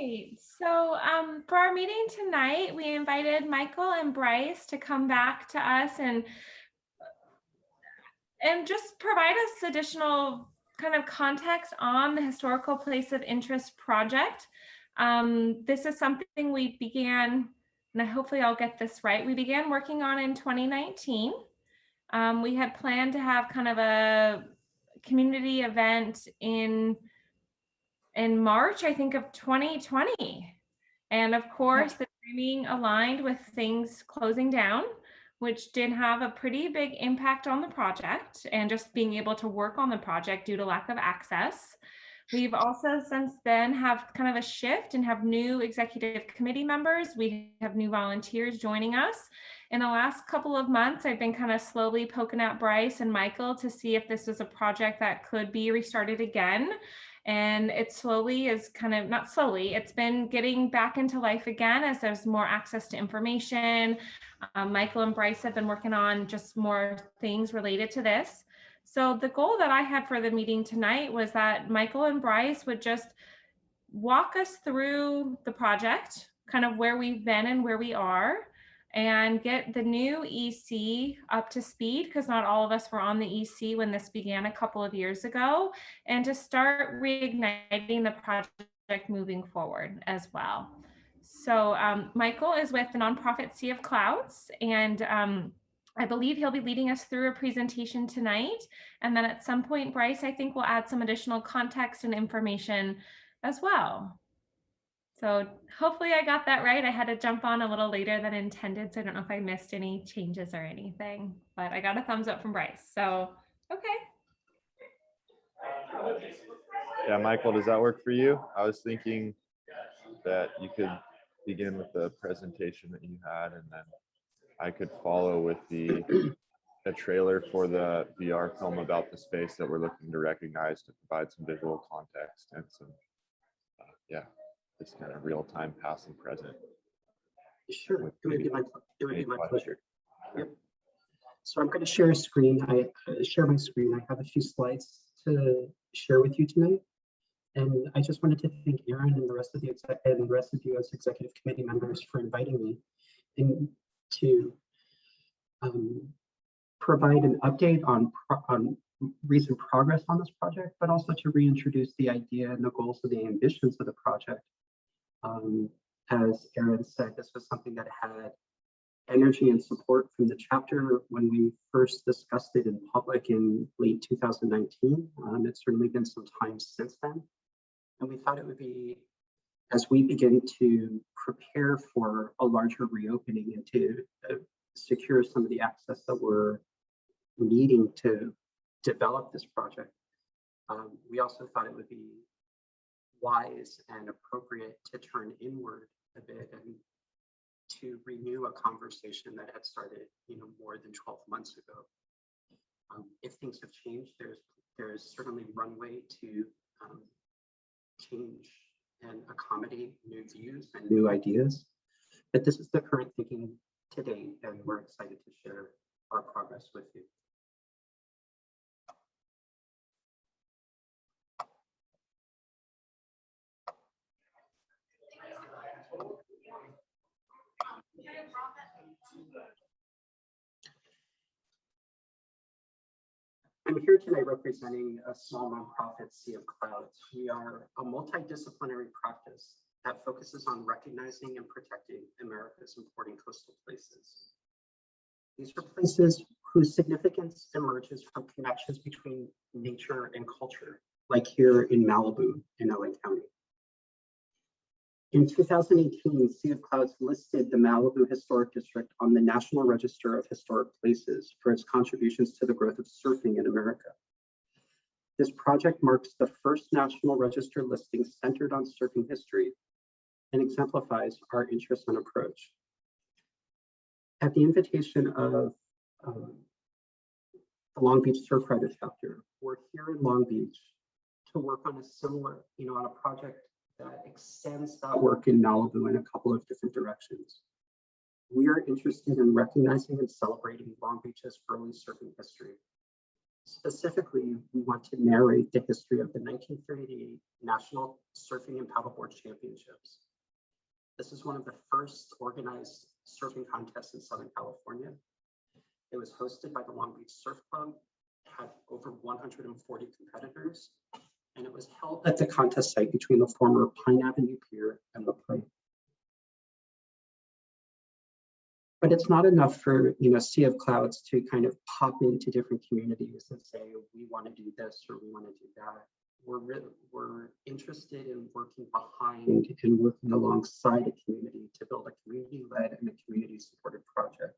Great. So for our meeting tonight, we invited Michael and Bryce to come back to us and just provide us additional kind of context on the Historical Place of Interest project. This is something we began, and hopefully I'll get this right. We began working on in 2019. We had planned to have kind of a community event in March, I think, of 2020. And of course, the timing aligned with things closing down, which did have a pretty big impact on the project and just being able to work on the project due to lack of access. We've also since then have kind of a shift and have new executive committee members. We have new volunteers joining us. In the last couple of months, I've been kind of slowly poking at Bryce and Michael to see if this is a project that could be restarted again. And it slowly is kind of, not slowly, it's been getting back into life again as there's more access to information. Michael and Bryce have been working on just more things related to this. So the goal that I had for the meeting tonight was that Michael and Bryce would just walk us through the project, kind of where we've been and where we are, and get the new EC up to speed, because not all of us were on the EC when this began a couple of years ago, and to start reigniting the project moving forward as well. So Michael is with the nonprofit Sea of Clouds, and I believe he'll be leading us through a presentation tonight. And then at some point, Bryce, I think we'll add some additional context and information as well. So hopefully I got that right. I had to jump on a little later than intended, so I don't know if I missed any changes or anything, but I got a thumbs up from Bryce. So, okay. Yeah, Michael, does that work for you? I was thinking that you could begin with the presentation that you had, and then I could follow with a trailer for the VR film about the space that we're looking to recognize to provide some visual context and some, this kind of real-time past and present. Sure, it would be my pleasure. Yep. So I'm going to share a screen. I share my screen. I have a few slides to share with you tonight. And I just wanted to thank Aaron and the rest of you as executive committee members for inviting me and to provide an update on recent progress on this project, but also to reintroduce the idea and the goals and the ambitions of the project. As Aaron said, this was something that had energy and support from the chapter when we first discussed it in public in late 2019. It's certainly been some time since then. And we thought it would be, as we begin to prepare for a larger reopening and to secure some of the access that we're needing to develop this project, we also thought it would be wise and appropriate to turn inward a bit and to renew a conversation that had started, more than 12 months ago. If things have changed, there's certainly runway to change and accommodate new views and new ideas. But this is the current thinking today, and we're excited to share our progress with you. I'm here tonight representing a small nonprofit, Sea of Clouds. We are a multidisciplinary practice that focuses on recognizing and protecting America's important coastal places. These are places whose significance emerges from connections between nature and culture, like here in Malibu in LA County. In 2018, Sea of Clouds listed the Malibu Historic District on the National Register of Historic Places for its contributions to the growth of surfing in America. This project marks the first National Register listing centered on surfing history and exemplifies our interest and approach. At the invitation of the Long Beach Surfrider chapter, we're here in Long Beach to work on a similar, on a project that extends that work in Malibu in a couple of different directions. We are interested in recognizing and celebrating Long Beach's early surfing history. Specifically, we want to narrate the history of the 1938 National Surfing and Paddleboard Championships. This is one of the first organized surfing contests in Southern California. It was hosted by the Long Beach Surf Club, had over 140 competitors, and it was held at the contest site between the former Pine Avenue Pier and the Play. But it's not enough for Sea of Clouds to kind of pop into different communities and say, we want to do this or we want to do that. We're interested in working behind and working alongside a community to build a community-led and a community-supported project.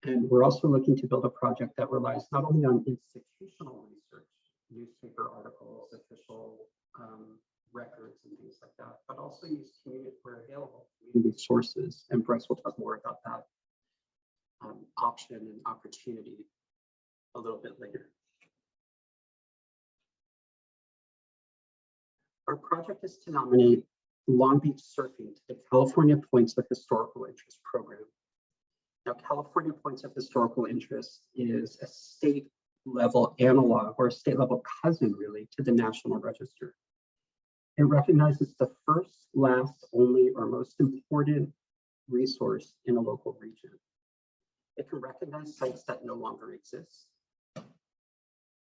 And we're also looking to build a project that relies not only on institutional research, newspaper articles, official records and things like that, but also use community where available, community sources. And Bryce will talk more about that option and opportunity a little bit later. Our project is to nominate Long Beach Surfing to the California Points of Historical Interest program. Now, California Points of Historical Interest is a state level analog or a state level cousin really to the National Register. It recognizes the first, last, only, or most important resource in a local region. It can recognize sites that no longer exist.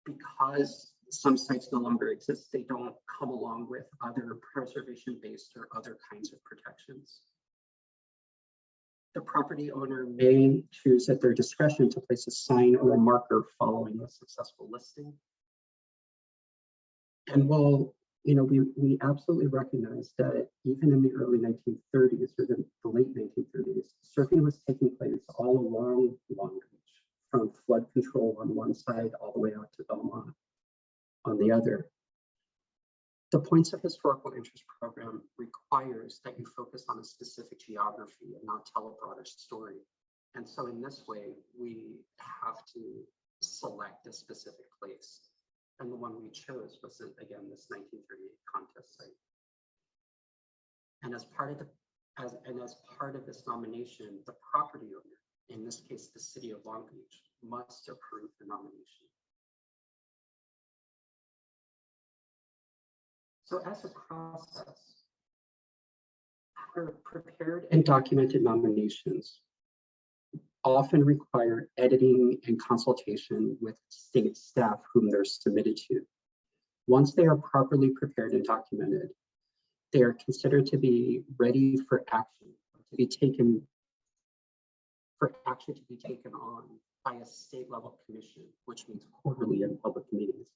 Because some sites no longer exist, they don't come along with other preservation-based or other kinds of protections. The property owner may choose at their discretion to place a sign or a marker following a successful listing. And we absolutely recognize that even in the early 1930s or the late 1930s, surfing was taking place all along Long Beach, from flood control on one side all the way out to Belmont on the other. The Points of Historical Interest program requires that you focus on a specific geography and not tell a broader story. And so in this way, we have to select a specific place. And the one we chose was, again, this 1938 contest site. And as part of this nomination, the property owner, in this case, the City of Long Beach, must approve the nomination. So as a process, our prepared and documented nominations often require editing and consultation with state staff whom they're submitted to. Once they are properly prepared and documented, they are considered to be ready for action, to be taken on by a state level commission, which means quarterly in public meetings.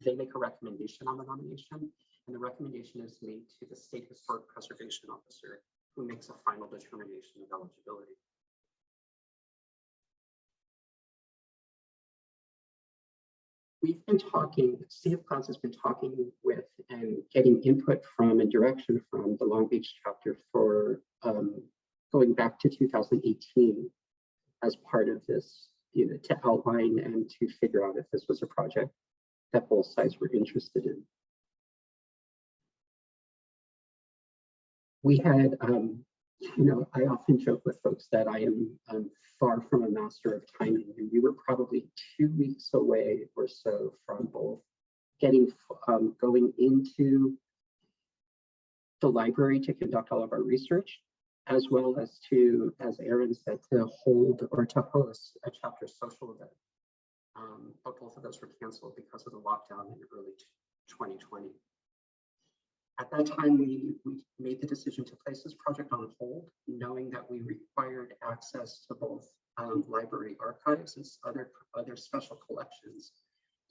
They make a recommendation on the nomination, and the recommendation is made to the State Historic Preservation Officer, who makes a final determination of eligibility. We've been talking, Sea of Clouds has been talking with and getting input from and direction from the Long Beach chapter for going back to 2018 as part of this, to outline and to figure out if this was a project that both sides were interested in. We had, I often joke with folks that I am far from a master of timing, and we were probably 2 weeks away or so from both going into the library to conduct all of our research, as well as to, as Aaron said, to hold or to host a chapter social event. But both of those were canceled because of the lockdown in early 2020. At that time, we made the decision to place this project on hold, knowing that we required access to both library archives and other special collections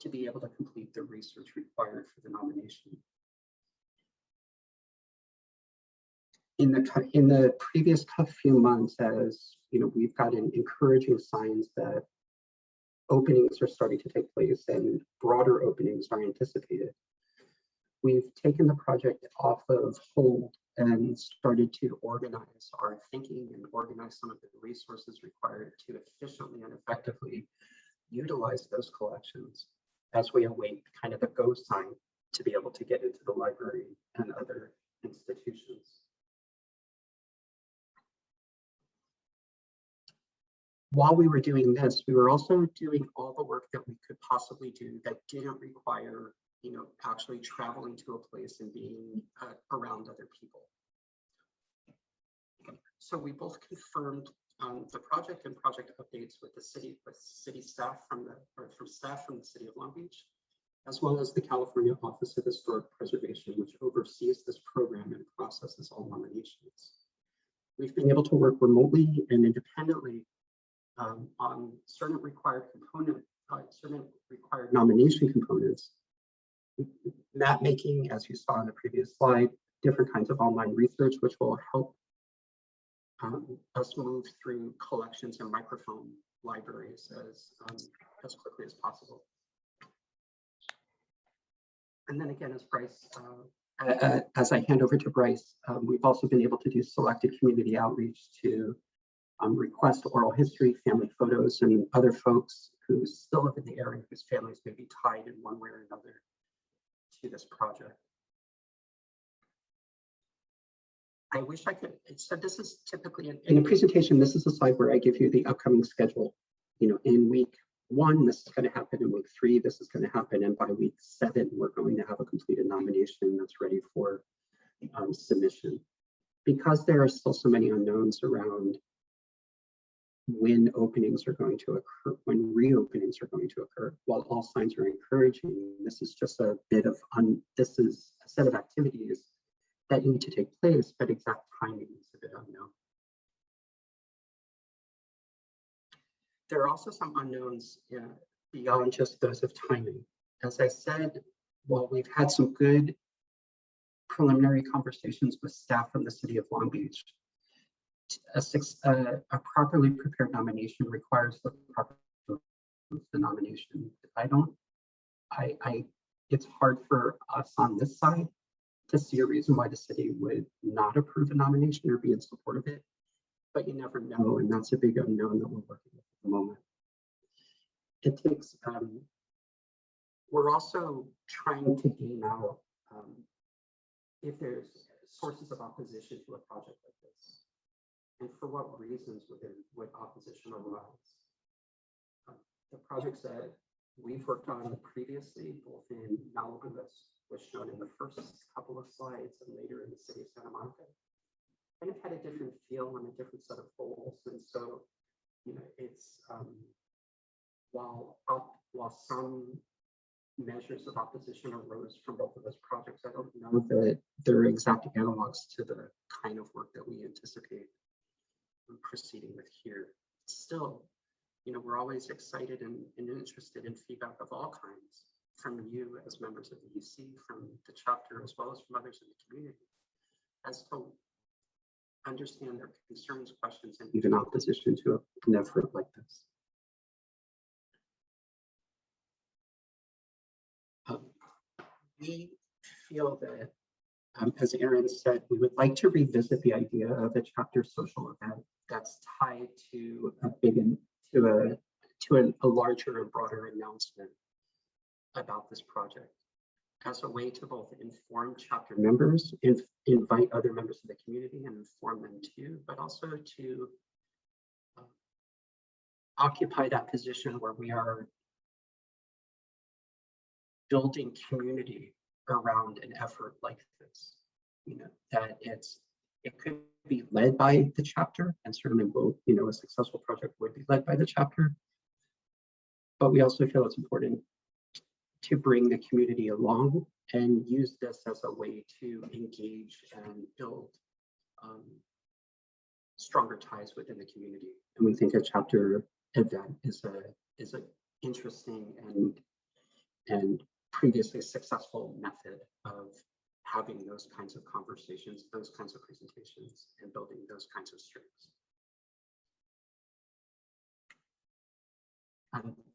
to be able to complete the research required for the nomination. In the previous few months, as we've gotten encouraging signs that openings are starting to take place and broader openings are anticipated. We've taken the project off of hold and started to organize our thinking and organize some of the resources required to efficiently and effectively utilize those collections as we await kind of the go sign to be able to get into the library and other institutions. while we were doing this, we were also doing all the work that we could possibly do that didn't require, actually traveling to a place and being around other people. So we both confirmed the project and project updates with city staff from staff from the City of Long Beach, as well as the California Office of Historic Preservation, which oversees this program and processes all nominations. We've been able to work remotely and independently on certain required nomination components, map making, as you saw in the previous slide, different kinds of online research, which will help us move through collections and microfilm libraries as quickly as possible. And then again, as Bryce, as I hand over to Bryce, we've also been able to do selected community outreach to request oral history, family photos, and other folks who still live in the area whose families may be tied in one way or another to this project. I wish I could, so this is typically in a presentation, this is a slide where I give you the upcoming schedule. In week 1, this is going to happen. In week 3, this is going to happen. And by week 7, we're going to have a completed nomination that's ready for submission. Because there are still so many unknowns around when openings are going to occur, when reopenings are going to occur, while all signs are encouraging, this is just a bit of, this is a set of activities that need to take place, but exact timing is a bit unknown. There are also some unknowns beyond just those of timing. As I said, while we've had some good preliminary conversations with staff from the City of Long Beach, a properly prepared nomination requires the proper the nomination. It's hard for us on this side to see a reason why the city would not approve a nomination or be in support of it, but you never know, and that's a big unknown that we're working with at the moment. It takes, we're also trying to game out if there's sources of opposition to a project like this, and for what reasons would opposition arise. The projects that we've worked on previously, both in Malibu, as was shown in the first couple of slides, and later in the city of Santa Monica, kind of had a different feel and a different set of goals. And so, it's while some measures of opposition arose from both of those projects, I don't know that they're exact analogs to the kind of work that we anticipate proceeding with here. Still, we're always excited and interested in feedback of all kinds from you as members of the UC, from the chapter, as well as from others in the community, as to understand their concerns, questions, and even opposition to an effort like this. We feel that, as Aaron said, we would like to revisit the idea of a chapter social event that's tied to a larger and broader announcement about this project, as a way to both inform chapter members, invite other members of the community and inform them too, but also to occupy that position where we are building community around an effort like this. That it could be led by the chapter, and certainly will, a successful project would be led by the chapter. But we also feel it's important to bring the community along and use this as a way to engage and build stronger ties within the community. And we think a chapter event is an interesting and previously successful method of having those kinds of conversations, those kinds of presentations, and building those kinds of strengths.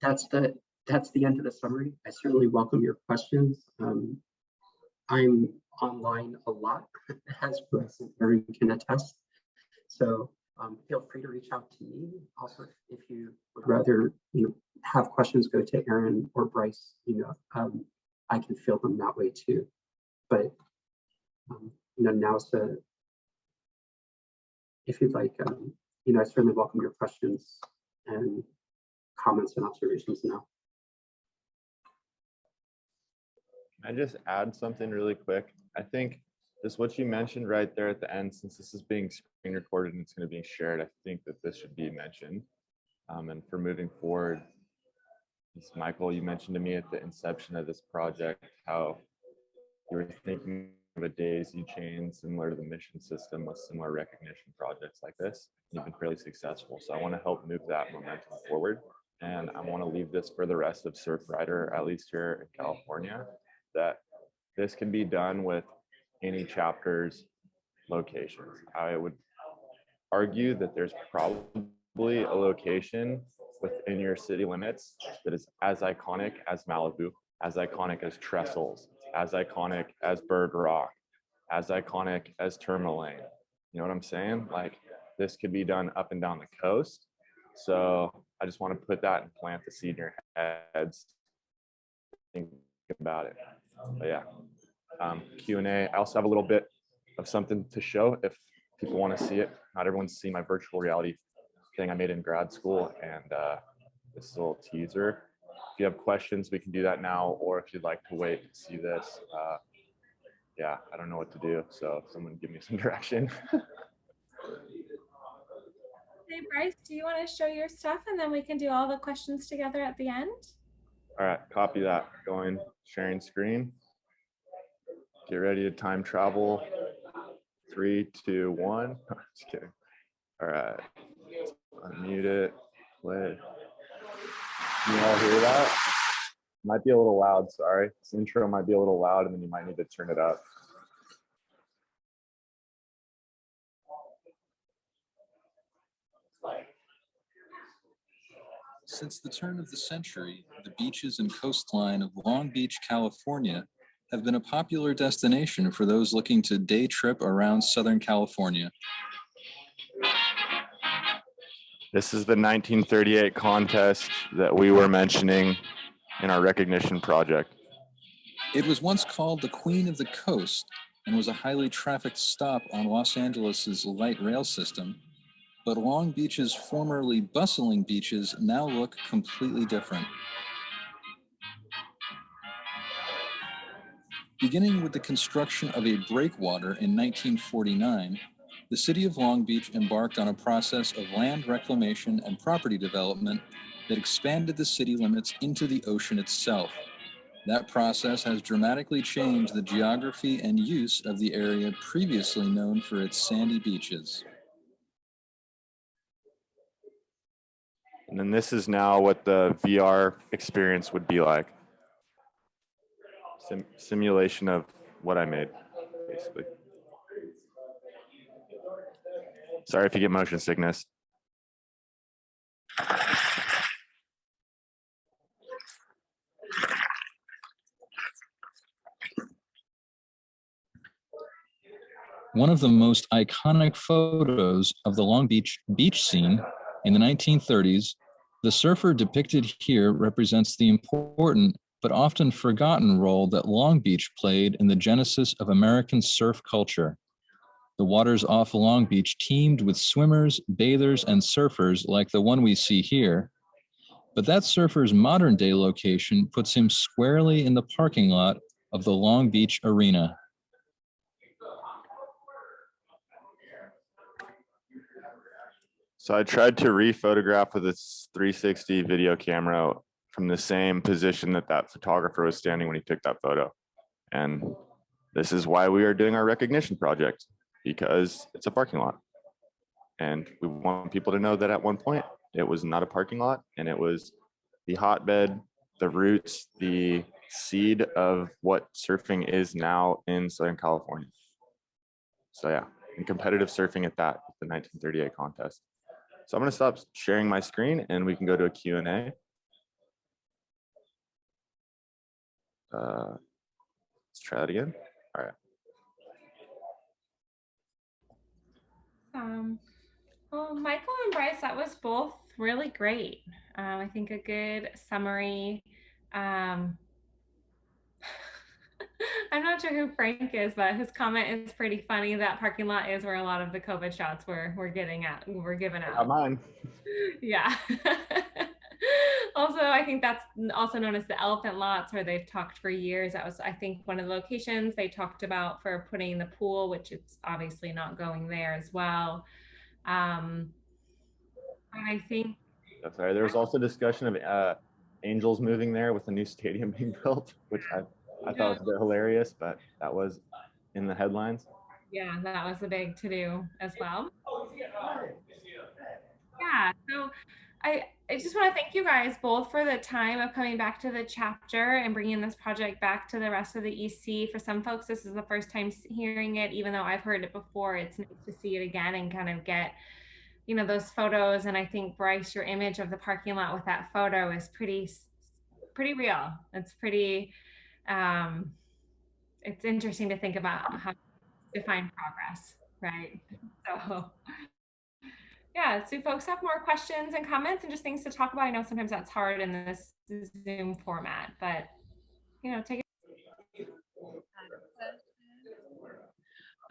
That's the end of the summary. I certainly welcome your questions. I'm online a lot, as Bryce and Aaron can attest. So feel free to reach out to me. Also, if you would rather have questions go to Aaron or Bryce, I can field them that way too. But now's if you'd like, I certainly welcome your questions and comments and observations now. Can I just add something really quick? I think just what you mentioned right there at the end, since this is being screen recorded and it's going to be shared, I think that this should be mentioned. And for moving forward, Michael, you mentioned to me at the inception of this project how you were thinking of a daisy chain similar to the mission system with similar recognition projects like this. You've been fairly successful. So I want to help move that momentum forward. And I want to leave this for the rest of Surfrider, at least here in California, that this can be done with any chapter's locations. I would argue that there's probably a location within your city limits that is as iconic as Malibu, as iconic as Trestles, as iconic as Bird Rock, as iconic as Tourmaline. You know what I'm saying? Like, this could be done up and down the coast. So I just want to put that and plant the seed in your heads. Think about it. But yeah, Q&A. I also have a little bit of something to show if people want to see it. Not everyone's seen my virtual reality thing I made in grad school, and this little teaser. If you have questions, we can do that now, or if you'd like to wait to see this, yeah, I don't know what to do, so someone give me some direction. Hey, Bryce, do you want to show your stuff and then we can do all the questions together at the end? All right, copy that. Going, sharing screen. Get ready to time travel. 3, 2, 1. Just kidding. All right, unmute it, play. Can you all hear that? Might be a little loud, sorry. This intro might be a little loud and then you might need to turn it up. Since the turn of the century, the beaches and coastline of Long Beach, California, have been a popular destination for those looking to day trip around Southern California. This is the 1938 contest that we were mentioning in our recognition project. It was once called the Queen of the Coast and was a highly trafficked stop on Los Angeles's light rail system. But Long Beach's formerly bustling beaches now look completely different. Beginning with the construction of a breakwater in 1949, the city of Long Beach embarked on a process of land reclamation and property development that expanded the city limits into the ocean itself. That process has dramatically changed the geography and use of the area previously known for its sandy beaches. And then this is now what the VR experience would be like. Simulation of what I made, basically. Sorry if you get motion sickness. One of the most iconic photos of the Long Beach beach scene in the 1930s, the surfer depicted here represents the important but often forgotten role that Long Beach played in the genesis of American surf culture. The waters off Long Beach teemed with swimmers, bathers, and surfers like the one we see here. But that surfer's modern day location puts him squarely in the parking lot of the Long Beach Arena. So I tried to re-photograph with this 360 video camera from the same position that that photographer was standing when he took that photo. And this is why we are doing our recognition project, because it's a parking lot. And we want people to know that at one point it was not a parking lot, and it was the hotbed, the roots, the seed of what surfing is now in Southern California. So yeah, and competitive surfing at that, the 1938 contest. So I'm going to stop sharing my screen and we can go to a Q&A. Let's try that again. All right. Well, Michael and Bryce, that was both really great. I think a good summary. I'm I'm not sure who Frank is, but his comment is pretty funny. That parking lot is where a lot of the COVID shots were given Not out. mine. Yeah. Also, I think that's also known as the elephant lots, where they've talked for years. That was, I think, one of the locations they talked about for putting the pool, which is obviously not going there as well. And I think, That's right. There was also discussion of Angels moving there with a new stadium being built, which I thought was a bit hilarious, but that was in the headlines. yeah, that was a big to do as well. Yeah, so I just want to thank you guys both for the time of coming back to the chapter and bringing this project back to the rest of the EC. For some folks, this is the first time hearing it, even though I've heard it before. It's nice to see it again and kind of get, you know, those photos. And I think, Bryce, your image of the parking lot with that photo is pretty real. It's pretty, it's interesting to think about how to define progress, right? So yeah, so folks have more questions and comments and just things to talk about. I know sometimes that's hard in this Zoom format, but you know, take it.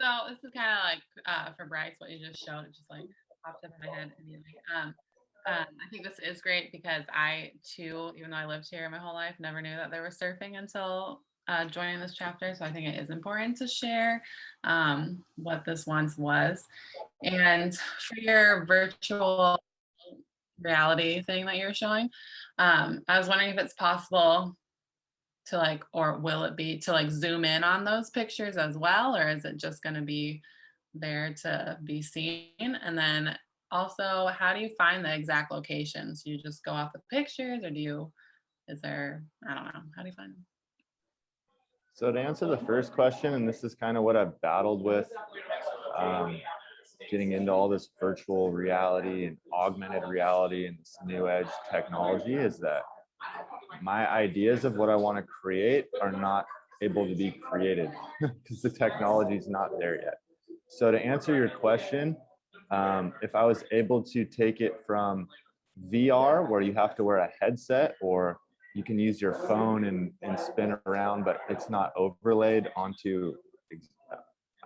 So this is kind of like for Bryce, what you just showed, it just like popped up in my head immediately. I think this is great because I too, even though I lived here my whole life, never knew that there was surfing until joining this chapter. So I think it is important to share what this once was. And for your virtual reality thing that you're showing, I was wondering if it's possible to like, or will it be to like zoom in on those pictures as well, or is it just going to be there to be seen? And then also, how do you find the exact locations? Do you just go off the pictures, or is there, I don't know, how do you find them? So to answer the first question, and this is kind of what I've battled with, getting into all this virtual reality and augmented reality and this new edge technology, is that my ideas of what I want to create are not able to be created because the technology is not there yet. So to answer your question, if I was able to take it from VR, where you have to wear a headset, or you can use your phone and spin around, but it's not overlaid onto,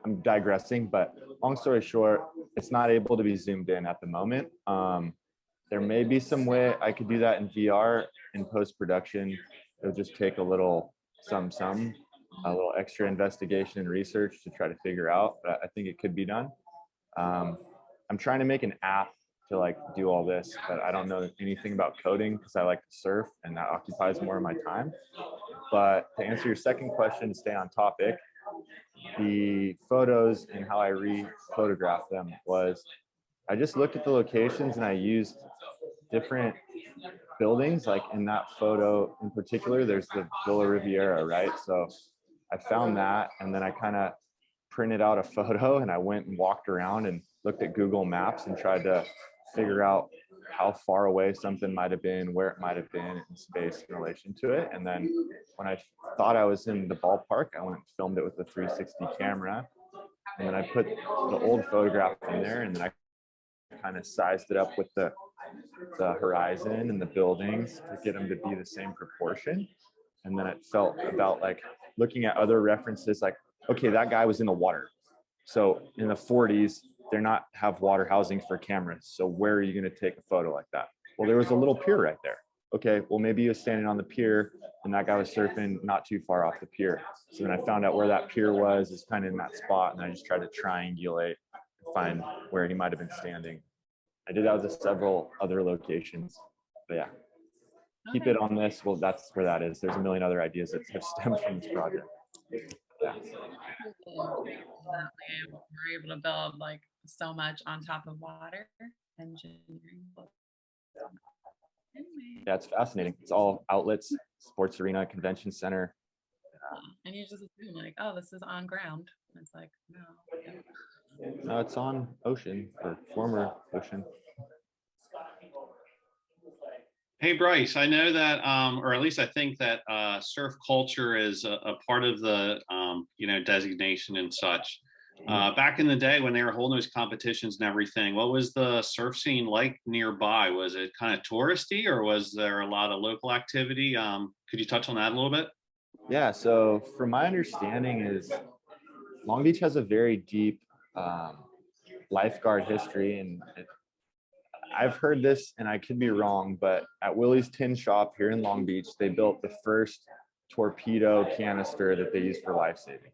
I'm digressing, but long story short, it's not able to be zoomed in at the moment. There may be some way I could do that in VR in post-production. It would just take a little a little extra investigation and research to try to figure out, but I think it could be done. I'm trying to make an app to like do all this, but I don't know anything about coding because I like to surf and that occupies more of my time. But to answer your second question, to stay on topic, the photos and how I re-photographed them was I just looked at the locations and I used different buildings. Like in that photo in particular, there's the Villa Riviera, right? So I found that, and then I kind of printed out a photo and I went and walked around and looked at Google Maps and tried to figure out how far away something might have been, where it might have been in space in relation to it. And then when I thought I was in the ballpark, I went and filmed it with a 360 camera. And then I put the old photograph in there, and then I kind of sized it up with the horizon and the buildings to get them to be the same proportion. And then it felt about like looking at other references, like, okay, that guy was in the water. So in the 40s, they're not have water housing for cameras. So where are you going to take a photo like that? Well, there was a little pier right there. Okay, well, maybe he was standing on the pier and that guy was surfing not too far off the pier. So then I found out where that pier was, is kind of in that spot. And I just tried to triangulate and find where he might've been standing. I did that with several other locations, but yeah, keep it on this. Well, that's where that is. There's a million other ideas that have stemmed from this project. Yeah. We're able to build like so much on top of water engineering. Anyway. Yeah, it's fascinating. It's all outlets, sports arena, convention center. And you just assume like, oh, this is on ground. And it's like, no. No, it's on ocean, or former ocean. Hey, Bryce, I know that, or at least I think that surf culture is a part of the, designation and such. Back in the day when they were holding those competitions and everything, what was the surf scene like nearby? Was it kind of touristy, or was there a lot of local activity? Could you touch on that a little bit? Yeah, so from my understanding is Long Beach has a very deep lifeguard history, and I've heard this, and I could be wrong, but at Willie's Tin Shop here in Long Beach, they built the first torpedo canister that they used for lifesaving.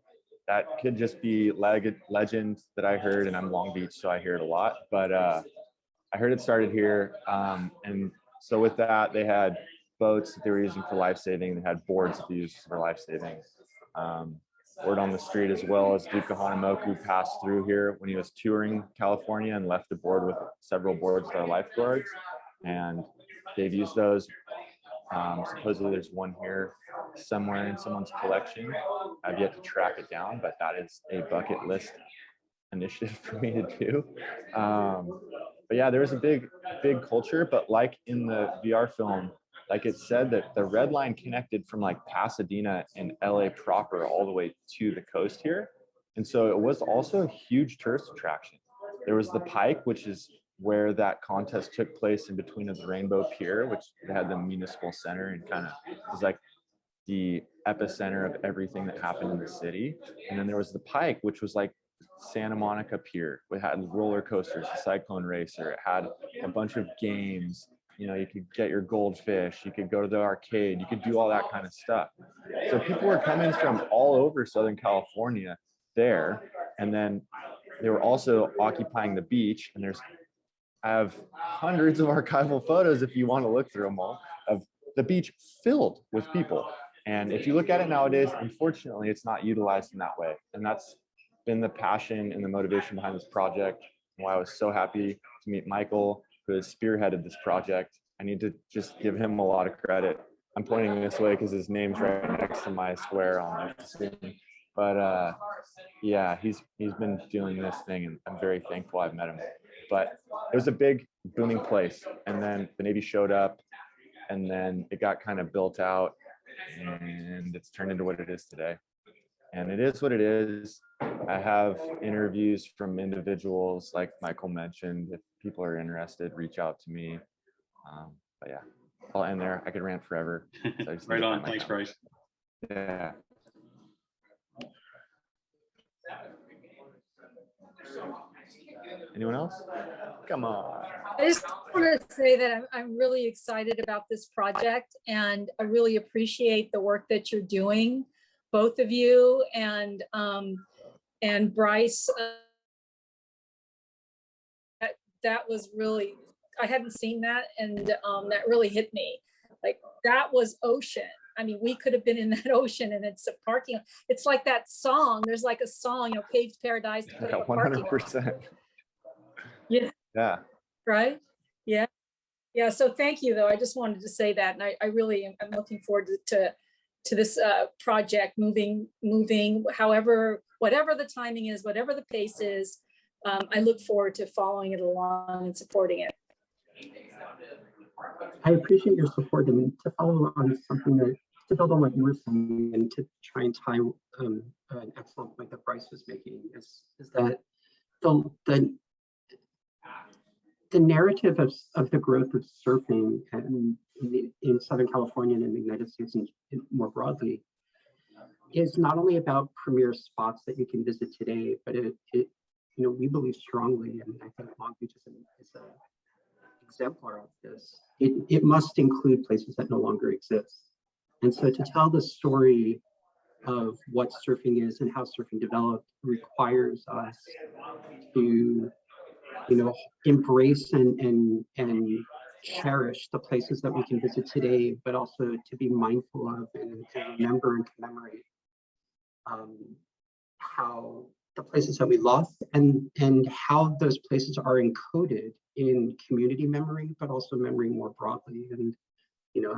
That could just be legend that I heard, and I'm Long Beach, so I hear it a lot. But I heard it started here, and so with that, they had boats that they were using for lifesaving. They had boards that they used for lifesaving. Word on the street as well as Duke Kahanamoku passed through here when he was touring California and left a board with several boards that are lifeguards, and they've used those. Supposedly there's one here somewhere in someone's collection. I've yet to track it down, but that is a bucket list initiative for me to do. But yeah, there was a big culture, but like in the VR film, like it said that the red line connected from like Pasadena and LA proper all the way to the coast here. And so it was also a huge tourist attraction. There was the Pike, which is where that contest took place in between of the Rainbow Pier, which had the municipal center and kind of was like the epicenter of everything that happened in the city. And then there was the Pike, which was like Santa Monica Pier. We had roller coasters, the Cyclone Racer. It had a bunch of games. You know, you could get your goldfish, you could go to the arcade, you could do all that kind of stuff. So people were coming from all over Southern California there. And then they were also occupying the beach. And I have hundreds of archival photos, if you want to look through them all, of the beach filled with people. And if you look at it nowadays, unfortunately, it's not utilized in that way. And that's been the passion and the motivation behind this project. Why I was so happy to meet Michael, who has spearheaded this project. I need to just give him a lot of credit. I'm pointing this way because his name's right next to my square on the screen. But yeah, he's been doing this thing, and I'm very thankful I've met him. But it was a big booming place, and then the Navy showed up, and then it got kind of built out, and it's turned into what it is today. And it is what it is. I have interviews from individuals like Michael mentioned. If people are interested, reach out to me. But yeah, I'll end there. I could rant forever. So Right on. Thanks, Bryce. Yeah. Anyone else? Come on. I just want to say that I'm really excited about this project, and I really appreciate the work that you're doing, both of you, and Bryce. That was really, I hadn't seen that, and that really hit me. Like, that was ocean. I mean, we could have been in that ocean, and it's a parking. It's like that song. There's like a song, you know, Paved Paradise. To put up a parking lot. 100%. Yeah. Yeah. Right. Yeah. Yeah. So thank you, though. I just wanted to say that, and I really am looking forward to this project moving, however, whatever the timing is, whatever the pace is. I look forward to following it along and supporting it. I appreciate your support, and to follow on something that, to build on what you were saying, and to try and tie an excellent point that Bryce was making, is that the narrative of the growth of surfing in Southern California and in the United States and more broadly is not only about premier spots that you can visit today, but it you know, we believe strongly, and I think Long Beach is an exemplar of this. It must include places that no longer exist. And so to tell the story of what surfing is and how surfing developed requires us to, you know, embrace and cherish the places that we can visit today, but also to be mindful of and remember and commemorate how the places that we lost and how those places are encoded in community memory, but also memory more broadly. And, you know,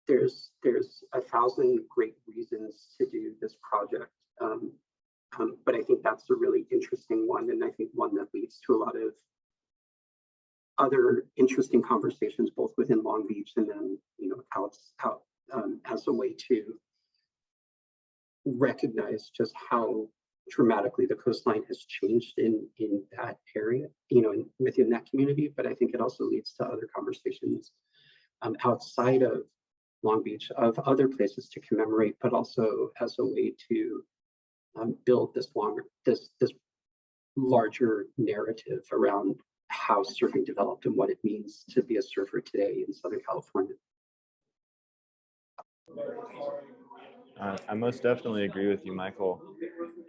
there's 1,000 great reasons to do this project. But I think that's a really interesting one. And I think one that leads to a lot of other interesting conversations, both within Long Beach and then, you know, out as a way to recognize just how dramatically the coastline has changed in that area, you know, within that community. But I think it also leads to other conversations outside of Long Beach, of other places to commemorate, but also as a way to build this larger narrative around how surfing developed and what it means to be a surfer today in Southern California. I most definitely agree with you, Michael.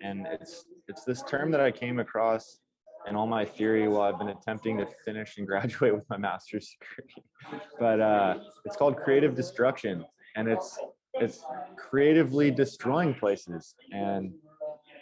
And it's this term that I came across in all my theory while I've been attempting to finish and graduate with my master's degree. But it's called creative destruction, and it's creatively destroying places, and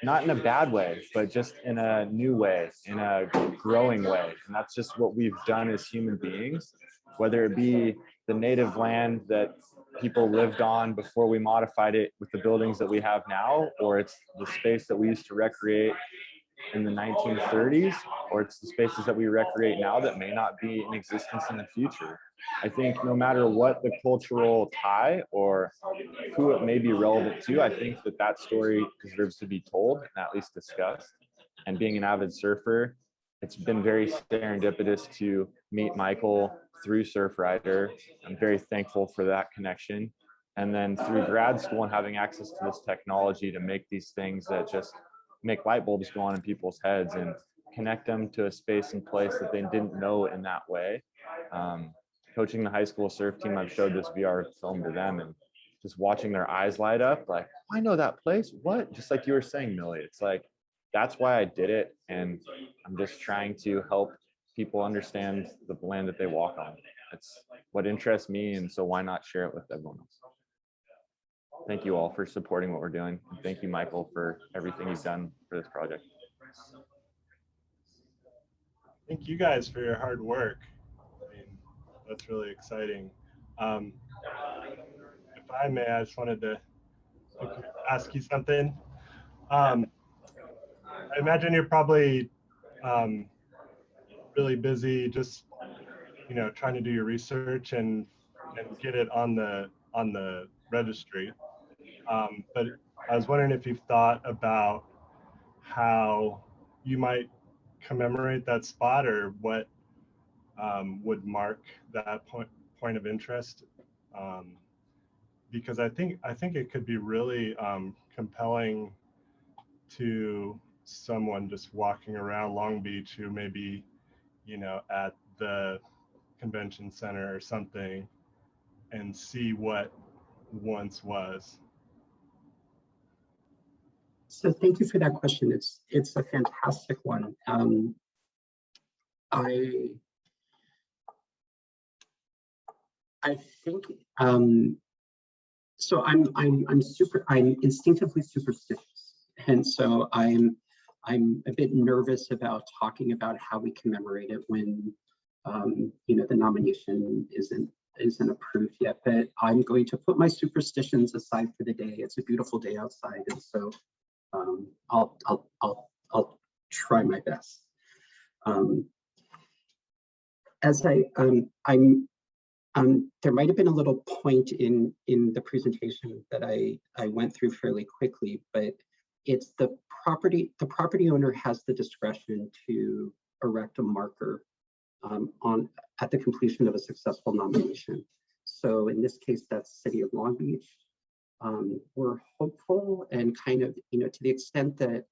not in a bad way, but just in a new way, in a growing way. And that's just what we've done as human beings, whether it be the native land that people lived on before we modified it with the buildings that we have now, or it's the space that we used to recreate in the 1930s, or it's the spaces that we recreate now that may not be in existence in the future. I think no matter what the cultural tie or who it may be relevant to, I think that story deserves to be told and at least discussed. And being an avid surfer, it's been very serendipitous to meet Michael through Surfrider. I'm very thankful for that connection. And then through grad school and having access to this technology to make these things that just make light bulbs go on in people's heads and connect them to a space and place that they didn't know in that way. Coaching the high school surf team, I've showed this VR film to them, and just watching their eyes light up like, I know that place. What? Just like you were saying, Millie, it's like, that's why I did it. And I'm just trying to help people understand the land that they walk on. It's what interests me. And so why not share it with everyone else? Thank you all for supporting what we're doing. And thank you, Michael, for everything you've done for this project. Thank you guys for your hard work. I mean, that's really exciting. If I may, I just wanted to ask you something. I imagine you're probably really busy, just trying to do your research and get it on the registry. But I was wondering if you've thought about how you might commemorate that spot, or what would mark that point of interest, because I think it could be really compelling to someone just walking around Long Beach who may be at the convention center or something and see what once was. So thank you for that question. It's a fantastic one. I think so. I'm instinctively superstitious, and so I'm a bit nervous about talking about how we commemorate it when the nomination isn't approved yet. But I'm going to put my superstitions aside for the day. It's a beautiful day outside, and so I'll try my best. There might have been a little point in the presentation that I went through fairly quickly, but it's the property owner has the discretion to erect a marker at the completion of a successful nomination. So in this case, that's City of Long Beach. We're hopeful, and kind of, to the extent that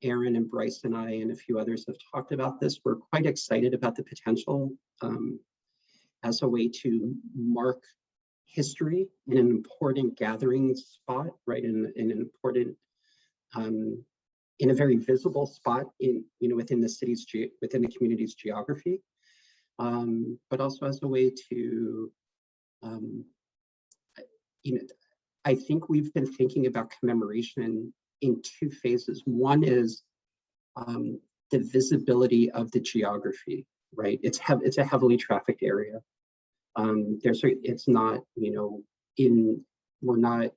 Aaron and Bryce and I and a few others have talked about this, we're quite excited about the potential as a way to mark history in an important gathering spot, right? In an important, in a very visible spot within the community's geography, but also as a way to, I think we've been thinking about commemoration in two phases. One is the visibility of the geography, right? It's a heavily trafficked area. It's not, we're not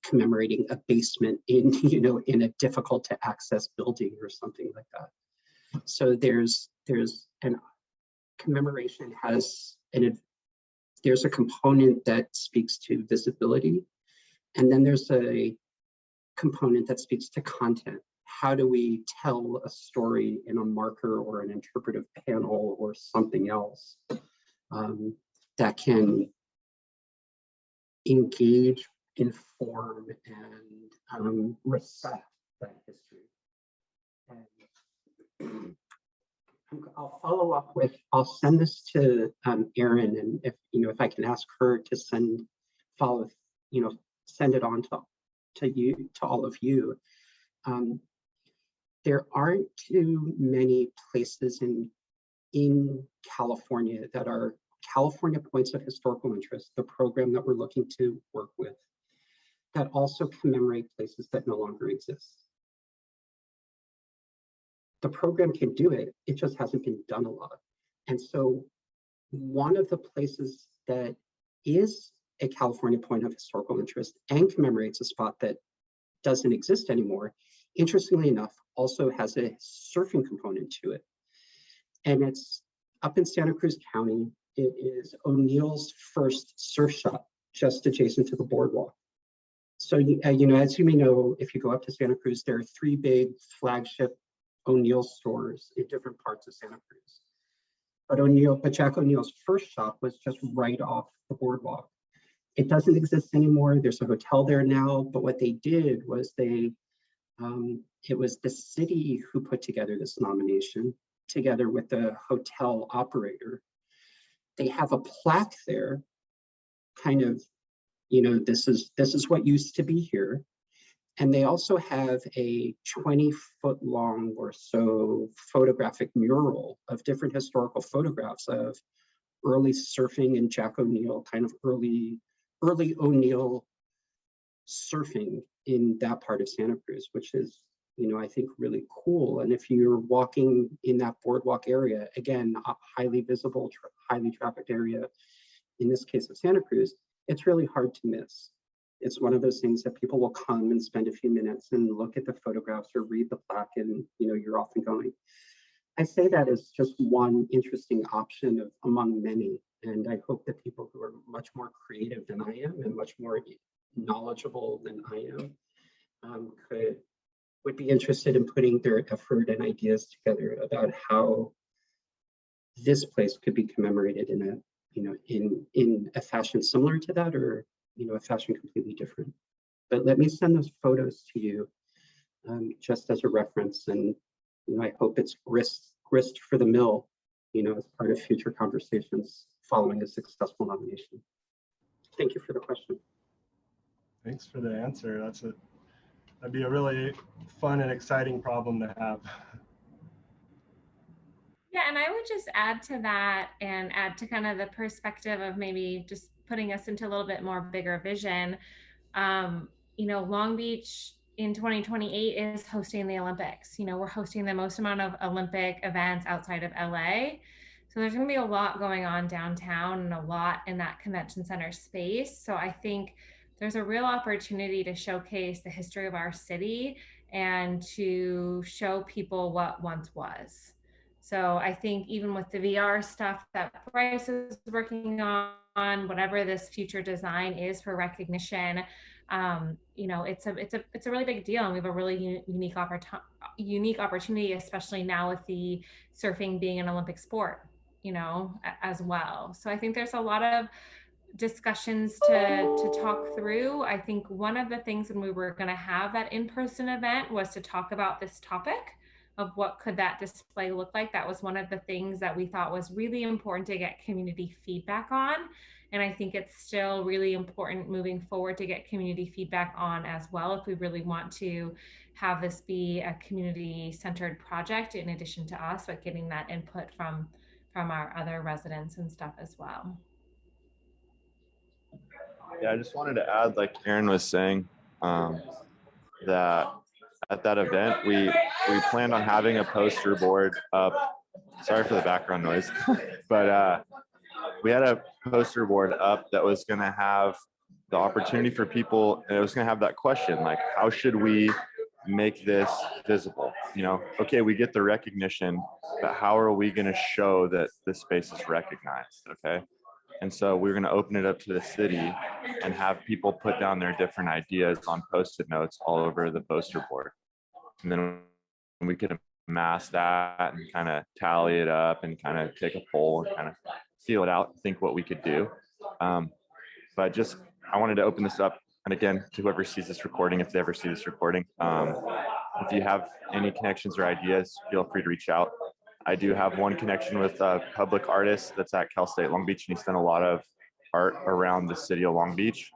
commemorating a basement in a difficult to access building or something like that. So there's an commemoration there's a component that speaks to visibility, and then there's a component that speaks to content. How do we tell a story in a marker or an interpretive panel or something else that can engage, inform, and respect that history. And I'll follow up with, I'll send this to Erin, and if I can ask her to send it on to all of you. There aren't too many places in California that are California Points of Historical Interest, the program that we're looking to work with, that also commemorate places that no longer exist. The program can do it, it just hasn't been done a lot. And so one of the places that is a California Point of Historical Interest and commemorates a spot that doesn't exist anymore, interestingly enough, also has a surfing component to it. And it's up in Santa Cruz County. It is O'Neill's first surf shop, just adjacent to the boardwalk. So, as you may know, if you go up to Santa Cruz, there are 3 big flagship O'Neill stores in different parts of Santa Cruz. But Jack O'Neill's first shop was just right off the boardwalk. It doesn't exist anymore. There's a hotel there now, but what they did was it was the city who put together this nomination together with the hotel operator. They have a plaque there, kind of, this is what used to be here. And they also have a 20-foot long or so photographic mural of different historical photographs of early surfing and Jack O'Neill, kind of early O'Neill surfing in that part of Santa Cruz, which is, I think really cool. And if you're walking in that boardwalk area, again, a highly visible, highly trafficked area, in this case of Santa Cruz, it's really hard to miss. It's one of those things that people will come and spend a few minutes and look at the photographs or read the plaque, and you're off and going. I say that as just one interesting option among many, and I hope that people who are much more creative than I am and much more knowledgeable than I am would be interested in putting their effort and ideas together about how this place could be commemorated in a fashion similar to that, or a fashion completely different. But let me send those photos to you just as a reference, and I hope it's grist for the mill, as part of future conversations following a successful nomination. Thank you for the question. Thanks for the answer. That'd be a really fun and exciting problem to have. Yeah, and I would just add to that and add to kind of the perspective of maybe just putting us into a little bit more bigger vision. Long Beach in 2028 is hosting the Olympics. We're hosting the most amount of Olympic events outside of LA. So there's going to be a lot going on downtown and a lot in that convention center space. So I think there's a real opportunity to showcase the history of our city and to show people what once was. So I think even with the VR stuff that Bryce is working on, whatever this future design is for recognition, it's a really big deal, and we have a really unique opportunity, especially now with the surfing being an Olympic sport, as well. So I think there's a lot of discussions to talk through. I think one of the things when we were going to have that in-person event was to talk about this topic of what could that display look like. That was one of the things that we thought was really important to get community feedback on. And I think it's still really important moving forward to get community feedback on as well, if we really want to have this be a community-centered project in addition to us, but getting that input from our other residents and stuff as well. Yeah, I just wanted to add, like Erin was saying, that at that event, we planned on having a poster board up. Sorry for the background noise, but we had a poster board up that was going to have the opportunity for people, and it was going to have that question, like, how should we make this visible? Okay, we get the recognition, but how are we going to show that this space is recognized? Okay. And so we're going to open it up to the city and have people put down their different ideas on Post-it notes all over the poster board. And then we can amass that and kind of tally it up and kind of take a poll and kind of feel it out, think what we could do. But just I wanted to open this up, and again, to whoever sees this recording, if they ever see this recording, if you have any connections or ideas, feel free to reach out. I do have one connection with a public artist that's at Cal State Long Beach, and he's done a lot of art around the city of Long Beach.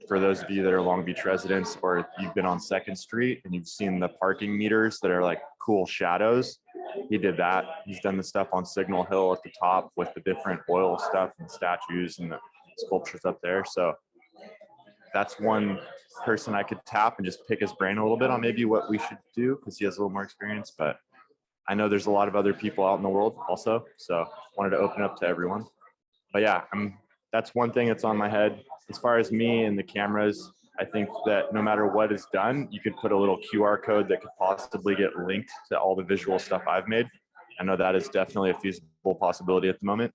For those of you that are Long Beach residents, or you've been on 2nd Street and you've seen the parking meters that are like cool shadows, he did that. He's done the stuff on Signal Hill at the top with the different oil stuff and statues and the sculptures up there. So that's one person I could tap and just pick his brain a little bit on maybe what we should do, because he has a little more experience. But I know there's a lot of other people out in the world also, so wanted to open up to everyone. But yeah, that's one thing that's on my head. As far as me and the cameras, I think that no matter what is done, you could put a little QR code that could possibly get linked to all the visual stuff I've made. I know that is definitely a feasible possibility at the moment,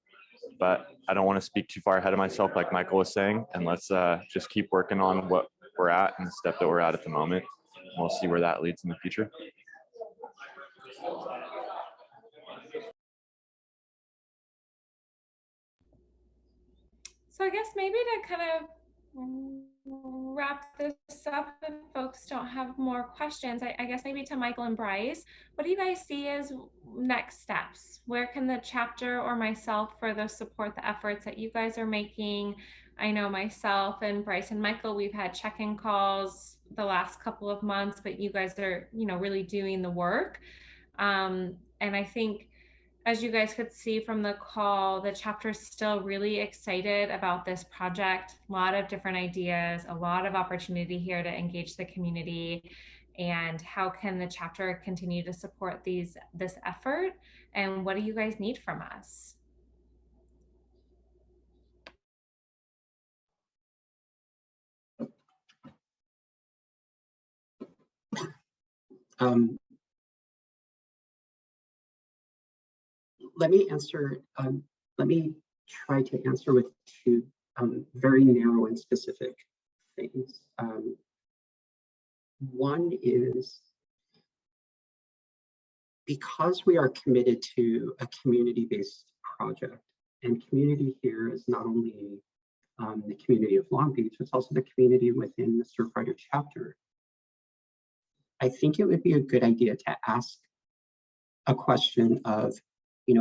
but I don't want to speak too far ahead of myself, like Michael was saying, and let's just keep working on what we're at and the step that we're at the moment. And we'll see where that leads in the future. So I guess maybe to kind of wrap this up, if folks don't have more questions, I guess maybe to Michael and Bryce, what do you guys see as next steps? Where can the chapter or myself further support the efforts that you guys are making? I know myself and Bryce and Michael, we've had check-in calls the last couple of months, but you guys are, really doing the work. And I think, as you guys could see from the call, the chapter is still really excited about this project. A lot of different ideas, a lot of opportunity here to engage the community. And how can the chapter continue to support this effort? And what do you guys need from us? Let me answer. Let me try to answer with two very narrow and specific things. One is, because we are committed to a community-based project, and community here is not only the community of Long Beach, it's also the community within the Surfrider chapter. I think it would be a good idea to ask a question of,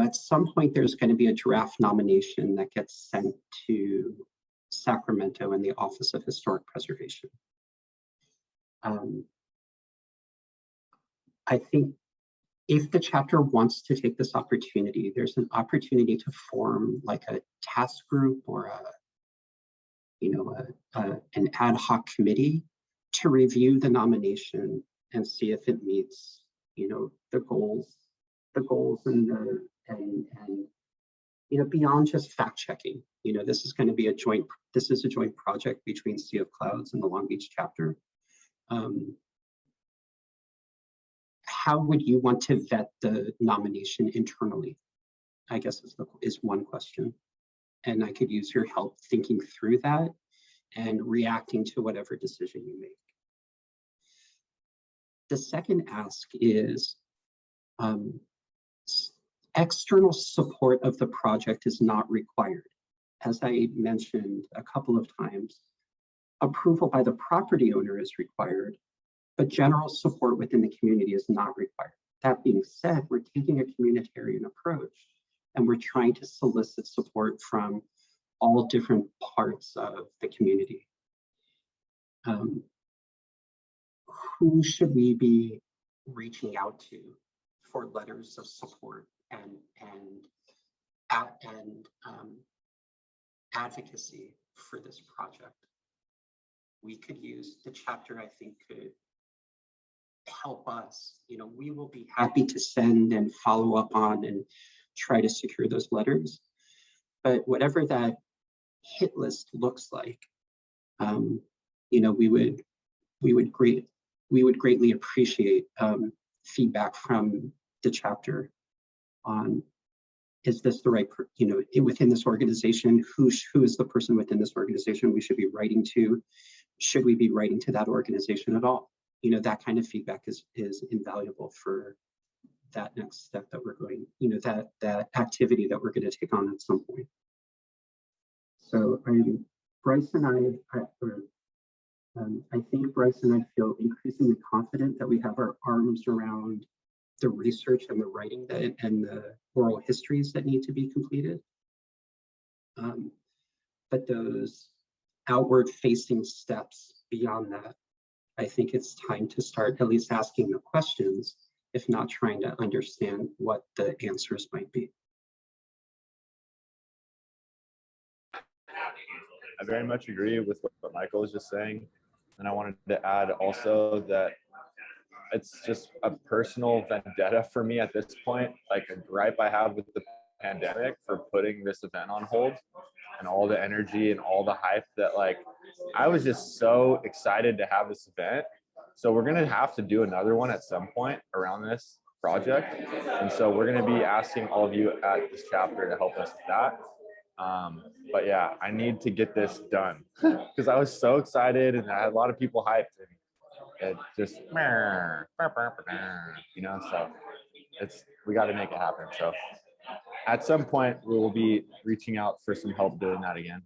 at some point there's going to be a draft nomination that gets sent to Sacramento and the Office of Historic Preservation. I think if the chapter wants to take this opportunity, there's an opportunity to form like a task group or an ad hoc committee to review the nomination and see if it meets, the goals and beyond just fact checking. This is going to be a joint project between Sea of Clouds and the Long Beach chapter. How would you want to vet the nomination internally? I guess is one question. And I could use your help thinking through that and reacting to whatever decision you make. The second ask is, external support of the project is not required. As I mentioned a couple of times, approval by the property owner is required, but general support within the community is not required. That being said, we're taking a communitarian approach and we're trying to solicit support from all different parts of the community. Who should we be reaching out to for letters of support and advocacy for this project? We could use the chapter, I think, could help us. We will be happy to send and follow up on and try to secure those letters. But whatever that hit list looks like, we would greatly appreciate feedback from the chapter on, is this the right, within this organization, who is the person within this organization we should be writing to? Should we be writing to that organization at all? That kind of feedback is invaluable for that next step that we're going, that activity that we're going to take on at some point. So Bryce and I think Bryce and I feel increasingly confident that we have our arms around the research and the writing and the oral histories that need to be completed. But those outward facing steps beyond that, I think it's time to start at least asking the questions, if not trying to understand what the answers might be. I very much agree with what Michael was just saying. And I wanted to add also that it's just a personal vendetta for me at this point, like a gripe I have with the pandemic for putting this event on hold and all the energy and all the hype that, like, I was just so excited to have this event. So we're going to have to do another one at some point around this project. And so we're going to be asking all of you at this chapter to help us with that. But yeah, I need to get this done because I was so excited and I had a lot of people hyped and it just, you know, so we got to make it happen. So at some point we will be reaching out for some help doing that again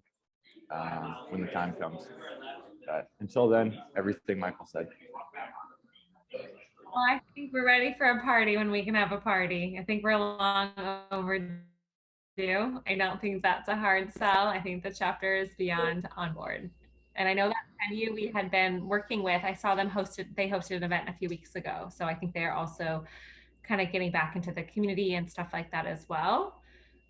when the time comes. But until then, everything Michael said. Well, I think we're ready for a party when we can have a party. I think we're long overdue. I don't think that's a hard sell. I think the chapter is beyond on board. And I know that venue we had been working with, I saw them they hosted an event a few weeks ago. So I think they're also kind of getting back into the community and stuff like that as well.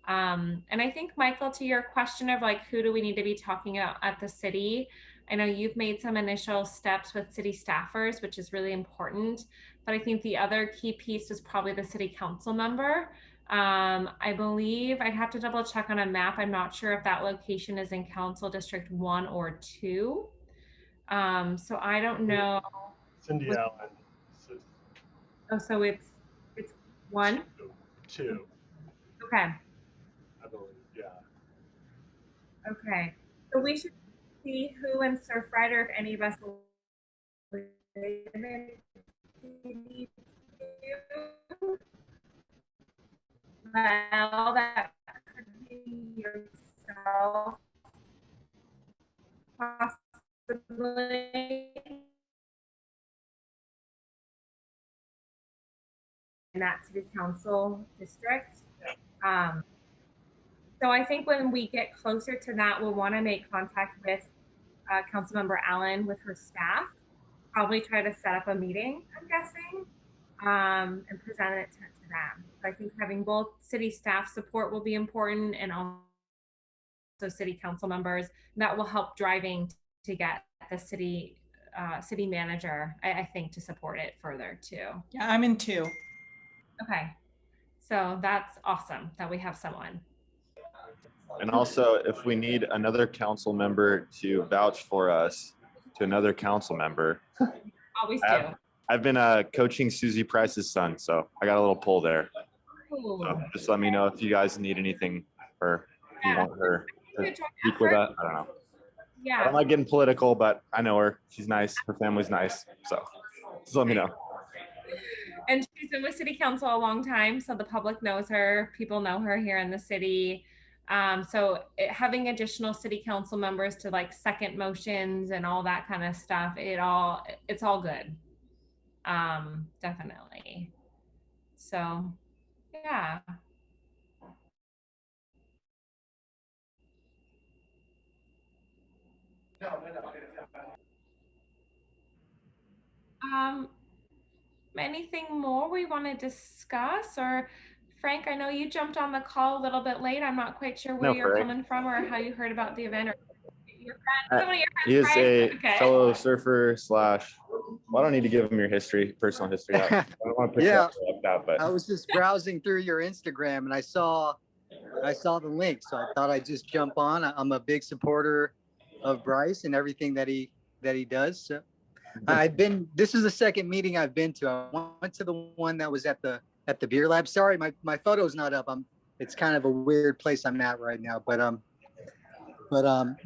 And I think, Michael, to your question of like, who do we need to be talking about at the city? I know you've made some initial steps with city staffers, which is really important. But I think the other key piece is probably the city council member. I believe I'd have to double check on a map. I'm not sure if that location is in Council District 1 or 2. So I don't know. Cindy Allen. Oh, so it's 1? 2. Okay. I believe, yeah. Okay. So we should see who in Surfrider, if any of us will live in TD2. Well, that could be yourself, possibly. In that city council district. So I think when we get closer to that, we'll want to make contact with Councilmember Allen with her staff, probably try to set up a meeting, I'm guessing, and present it to them. So I think having both city staff support will be important, and also city council members. That will help driving to get the city manager, I think, to support it further too. Yeah, I'm in 2. Okay, so that's awesome that we have someone. And also, if we need another council member to vouch for us to another council member, Always do. I've been coaching Susie Price's son, so I got a little pull there. So just let me know if you guys need anything, or if you want her to speak with that. I don't know. Yeah. I don't like getting political, but I know her. She's nice. Her family's nice. So just let me know. And she's been with city council a long time, so the public knows her. People know her here in the city. So having additional city council members to like second motions and all that kind of stuff, it's all good. Definitely. So yeah. Anything more we want to discuss? Or Frank, I know you jumped on the call a little bit late. I'm not quite sure where you're coming from or how you heard about the event. Or your friend, some of your friends, He is right? a fellow surfer / well, I don't need to give him your personal history. I don't want to put you up like that, but I was just browsing through your Instagram and I saw the link, so I thought I'd just jump on. I'm a big supporter of Bryce and everything that he does. So this is the second meeting I've been to. I went to the one that was at the beer lab. Sorry, my photo's not up. It's kind of a weird place I'm at right now, but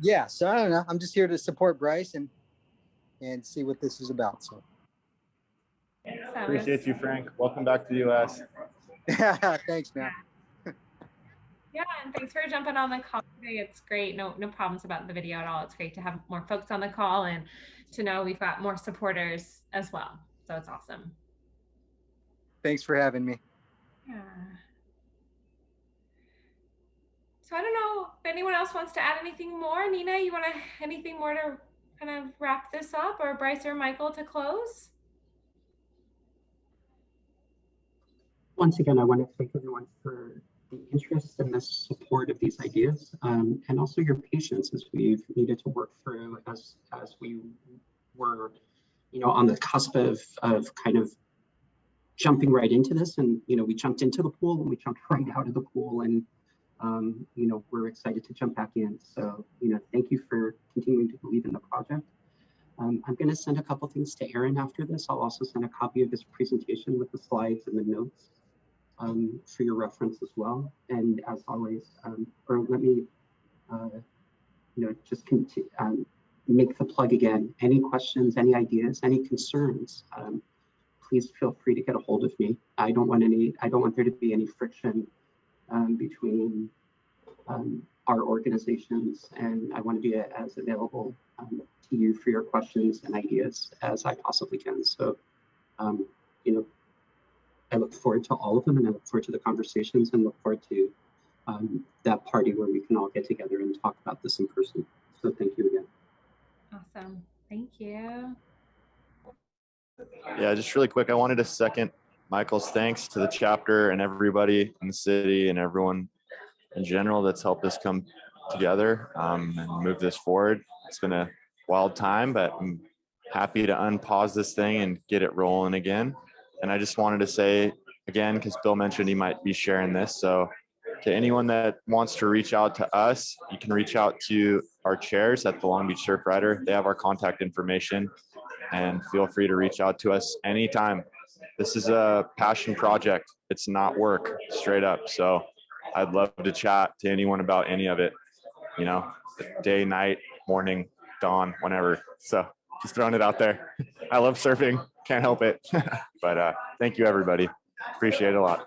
yeah, so I don't know. I'm just here to support Bryce and see what this is about. So appreciate you, Frank. Welcome back to the US. Thanks, man. Yeah, and thanks for jumping on the call today. It's great. No problems about the video at all. It's great to have more folks on the call and to know we've got more supporters as well. So it's awesome. Thanks for having me. Yeah. So I don't know if anyone else wants to add anything more. Nina, you want to anything more to kind of wrap this up, or Bryce or Michael to close? Once again, I want to thank everyone for the interest and the support of these ideas, and also your patience as we've needed to work through as we were, on the cusp of kind of jumping right into this. And, we jumped into the pool and we jumped right out of the pool, and, we're excited to jump back in. So, thank you for continuing to believe in the project. I'm going to send a couple things to Aaron after this. I'll also send a copy of this presentation with the slides and the notes for your reference as well. And as always, or let me, just make the plug again. Any questions, any ideas, any concerns, please feel free to get a hold of me. I don't want there to be any friction between our organizations, and I want to be as available to you for your questions and ideas as I possibly can. So, I look forward to all of them, and I look forward to the conversations, and look forward to that party where we can all get together and talk about this in person. So thank you again. Awesome. Thank you. Yeah, just really quick, I wanted to second Michael's thanks to the chapter and everybody in the city and everyone in general that's helped us come together and move this forward. It's been a wild time, but I'm happy to unpause this thing and get it rolling again. And I just wanted to say again, because Bill mentioned he might be sharing this. So to anyone that wants to reach out to us, you can reach out to our chairs at the Long Beach Surf Rider. They have our contact information, and feel free to reach out to us anytime. This is a passion project. It's not work, straight up. So I'd love to chat to anyone about any of it, day, night, morning, dawn, whenever. So just throwing it out there. I love surfing, can't help it. But thank you, everybody. Appreciate it a lot.